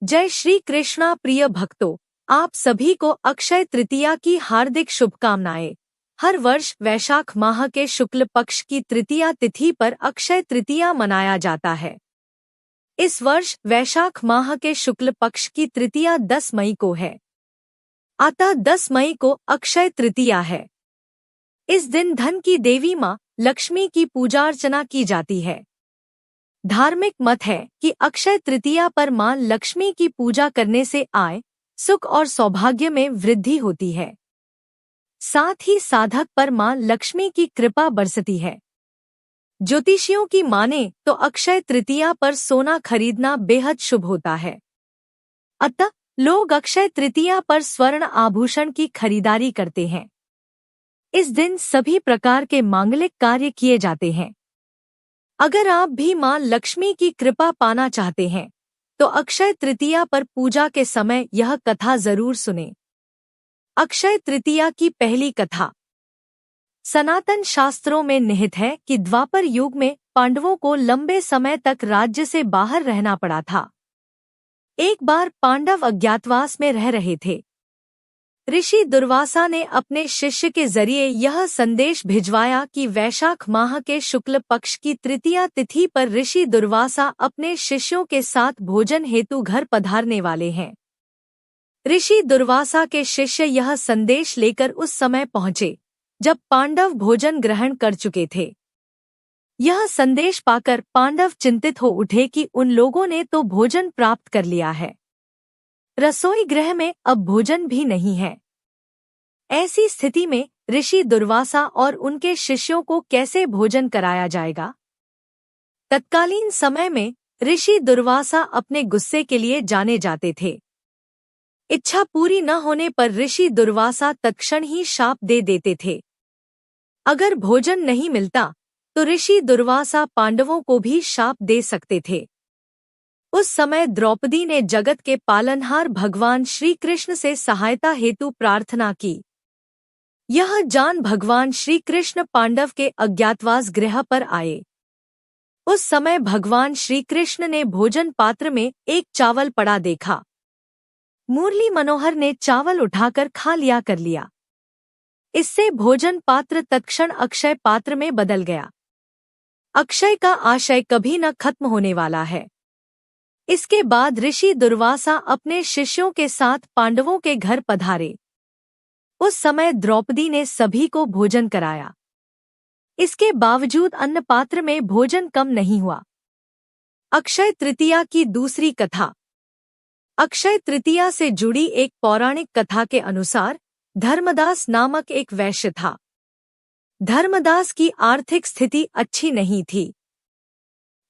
जय श्री कृष्णा प्रिय भक्तों, आप सभी को अक्षय तृतीया की हार्दिक शुभकामनाएं। हर वर्ष वैशाख माह के शुक्ल पक्ष की तृतीया तिथि पर अक्षय तृतीया मनाया जाता है। इस वर्ष वैशाख माह के शुक्ल पक्ष की तृतीया 10 मई को है। अतः 10 मई को अक्षय तृतीया है। इस दिन धन की देवी माँ लक्ष्मी की पूजा अर्चना की जाती है। धार्मिक मत है कि अक्षय तृतीया पर मां लक्ष्मी की पूजा करने से आय, सुख और सौभाग्य में वृद्धि होती है। साथ ही साधक पर मां लक्ष्मी की कृपा बरसती है। ज्योतिषियों की माने तो अक्षय तृतीया पर सोना खरीदना बेहद शुभ होता है। अतः लोग अक्षय तृतीया पर स्वर्ण आभूषण की खरीदारी करते हैं। इस दिन सभी प्रकार के मांगलिक कार्य किए जाते हैं। अगर आप भी मां लक्ष्मी की कृपा पाना चाहते हैं तो अक्षय तृतीया पर पूजा के समय यह कथा जरूर सुनें। अक्षय तृतीया की पहली कथा सनातन शास्त्रों में निहित है कि द्वापर युग में पांडवों को लंबे समय तक राज्य से बाहर रहना पड़ा था। एक बार पांडव अज्ञातवास में रह रहे थे। ऋषि दुर्वासा ने अपने शिष्य के जरिए यह संदेश भिजवाया कि वैशाख माह के शुक्ल पक्ष की तृतीया तिथि पर ऋषि दुर्वासा अपने शिष्यों के साथ भोजन हेतु घर पधारने वाले हैं। ऋषि दुर्वासा के शिष्य यह संदेश लेकर उस समय पहुंचे जब पांडव भोजन ग्रहण कर चुके थे। यह संदेश पाकर पांडव चिंतित हो उठे कि उन लोगों ने तो भोजन प्राप्त कर लिया है, रसोई गृह में अब भोजन भी नहीं है। ऐसी स्थिति में ऋषि दुर्वासा और उनके शिष्यों को कैसे भोजन कराया जाएगा? तत्कालीन समय में ऋषि दुर्वासा अपने गुस्से के लिए जाने जाते थे। इच्छा पूरी न होने पर ऋषि दुर्वासा तत्क्षण ही शाप दे देते थे। अगर भोजन नहीं मिलता तो ऋषि दुर्वासा पांडवों को भी शाप दे सकते थे। उस समय द्रौपदी ने जगत के पालनहार भगवान श्री कृष्ण से सहायता हेतु प्रार्थना की। यह जान भगवान श्री कृष्ण पांडव के अज्ञातवास गृह पर आए। उस समय भगवान श्री कृष्ण ने भोजन पात्र में एक चावल पड़ा देखा। मुरली मनोहर ने चावल उठाकर खा लिया। इससे भोजन पात्र तत्क्षण अक्षय पात्र में बदल गया। अक्षय का आशय कभी न खत्म होने वाला है। इसके बाद ऋषि दुर्वासा अपने शिष्यों के साथ पांडवों के घर पधारे। उस समय द्रौपदी ने सभी को भोजन कराया। इसके बावजूद अन्न पात्र में भोजन कम नहीं हुआ। अक्षय तृतीया की दूसरी कथा। अक्षय तृतीया से जुड़ी एक पौराणिक कथा के अनुसार धर्मदास नामक एक वैश्य था। धर्मदास की आर्थिक स्थिति अच्छी नहीं थी।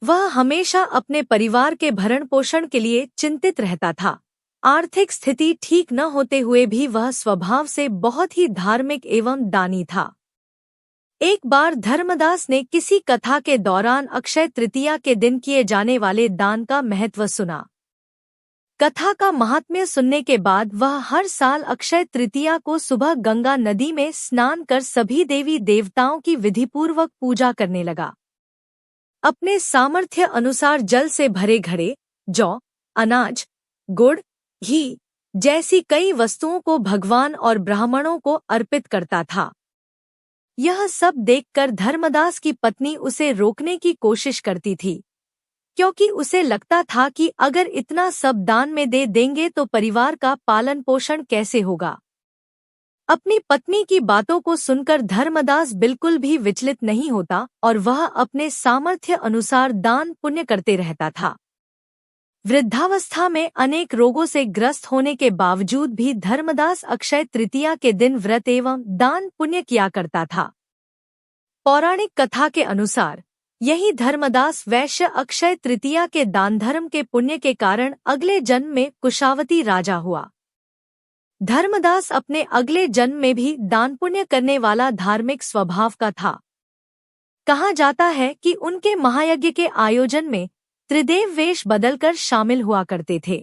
वह हमेशा अपने परिवार के भरण पोषण के लिए चिंतित रहता था। आर्थिक स्थिति ठीक न होते हुए भी वह स्वभाव से बहुत ही धार्मिक एवं दानी था। एक बार धर्मदास ने किसी कथा के दौरान अक्षय तृतीया के दिन किए जाने वाले दान का महत्व सुना। कथा का महात्म्य सुनने के बाद वह हर साल अक्षय तृतीया को सुबह गंगा नदी में स्नान कर सभी देवी देवताओं की विधिपूर्वक पूजा करने लगा। अपने सामर्थ्य अनुसार जल से भरे घड़े, जौ, अनाज, गुड़, घी जैसी कई वस्तुओं को भगवान और ब्राह्मणों को अर्पित करता था। यह सब देखकर धर्मदास की पत्नी उसे रोकने की कोशिश करती थी, क्योंकि उसे लगता था कि अगर इतना सब दान में दे देंगे तो परिवार का पालन पोषण कैसे होगा। अपनी पत्नी की बातों को सुनकर धर्मदास बिल्कुल भी विचलित नहीं होता और वह अपने सामर्थ्य अनुसार दान पुण्य करते रहता था। वृद्धावस्था में अनेक रोगों से ग्रस्त होने के बावजूद भी धर्मदास अक्षय तृतीया के दिन व्रत एवं दान पुण्य किया करता था। पौराणिक कथा के अनुसार यही धर्मदास वैश्य अक्षय तृतीया के दान धर्म के पुण्य के कारण अगले जन्म में कुशावती राजा हुआ। धर्मदास अपने अगले जन्म में भी दान पुण्य करने वाला धार्मिक स्वभाव का था। कहा जाता है कि उनके महायज्ञ के आयोजन में त्रिदेव वेश बदलकर शामिल हुआ करते थे।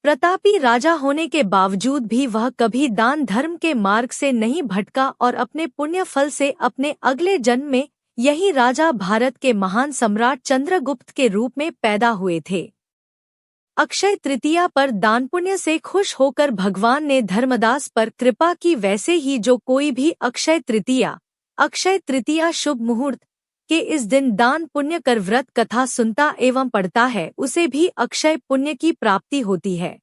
प्रतापी राजा होने के बावजूद भी वह कभी दान धर्म के मार्ग से नहीं भटका और अपने पुण्य फल से अपने अगले जन्म में यही राजा भारत के महान सम्राट चंद्रगुप्त के रूप में पैदा हुए थे। अक्षय तृतीया पर दान पुण्य से खुश होकर भगवान ने धर्मदास पर कृपा की, वैसे ही जो कोई भी अक्षय तृतीया शुभ मुहूर्त के इस दिन दान पुण्य कर व्रत कथा सुनता एवं पढ़ता है, उसे भी अक्षय पुण्य की प्राप्ति होती है।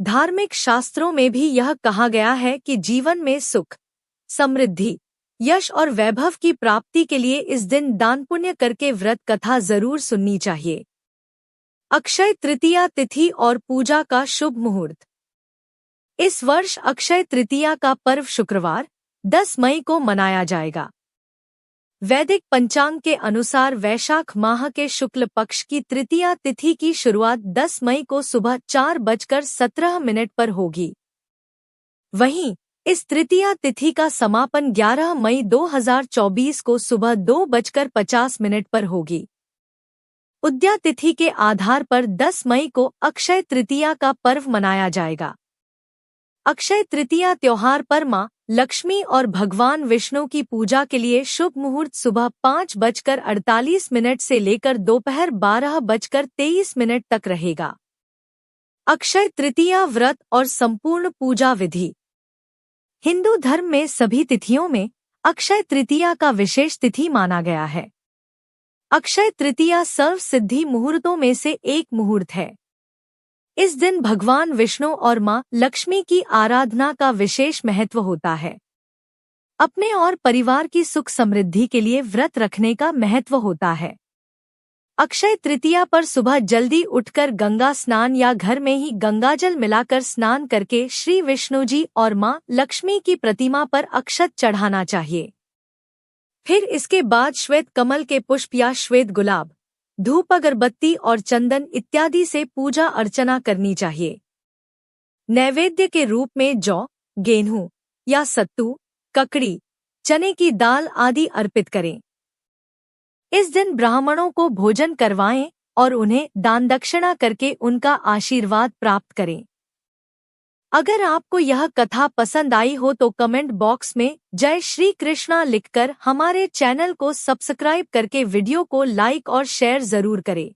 धार्मिक शास्त्रों में भी यह कहा गया है कि जीवन में सुख, समृद्धि, यश और वैभव की प्राप्ति के लिए इस दिन दान पुण्य करके व्रत कथा जरूर सुननी चाहिए। अक्षय तृतीया तिथि और पूजा का शुभ मुहूर्त। इस वर्ष अक्षय तृतीया का पर्व शुक्रवार 10 मई को मनाया जाएगा। वैदिक पंचांग के अनुसार वैशाख माह के शुक्ल पक्ष की तृतीया तिथि की शुरुआत 10 मई को सुबह 4:17 पर होगी। वहीं इस तृतीया तिथि का समापन 11 मई 2024 को सुबह 2:50 पर होगी। उद्या तिथि के आधार पर 10 मई को अक्षय तृतीया का पर्व मनाया जाएगा। अक्षय तृतीया त्योहार पर मां लक्ष्मी और भगवान विष्णु की पूजा के लिए शुभ मुहूर्त सुबह 5:48 से लेकर दोपहर 12:23 तक रहेगा। अक्षय तृतीया व्रत और संपूर्ण पूजा विधि। हिंदू धर्म में सभी तिथियों में अक्षय तृतीया का विशेष तिथि माना गया है। अक्षय तृतीया सर्व सिद्धि मुहूर्तों में से एक मुहूर्त है। इस दिन भगवान विष्णु और मां लक्ष्मी की आराधना का विशेष महत्व होता है। अपने और परिवार की सुख समृद्धि के लिए व्रत रखने का महत्व होता है। अक्षय तृतीया पर सुबह जल्दी उठकर गंगा स्नान या घर में ही गंगाजल मिलाकर स्नान करके श्री विष्णु जी और मां लक्ष्मी की प्रतिमा पर अक्षत चढ़ाना चाहिए। फिर इसके बाद श्वेत कमल के पुष्प या श्वेत गुलाब, धूप, अगरबत्ती और चंदन इत्यादि से पूजा अर्चना करनी चाहिए। नैवेद्य के रूप में जौ, गेहूं या सत्तू, ककड़ी, चने की दाल आदि अर्पित करें। इस दिन ब्राह्मणों को भोजन करवाएं और उन्हें दान दक्षिणा करके उनका आशीर्वाद प्राप्त करें। अगर आपको यह कथा पसंद आई हो तो कमेंट बॉक्स में जय श्री कृष्णा लिखकर हमारे चैनल को सब्सक्राइब करके वीडियो को लाइक और शेयर जरूर करें।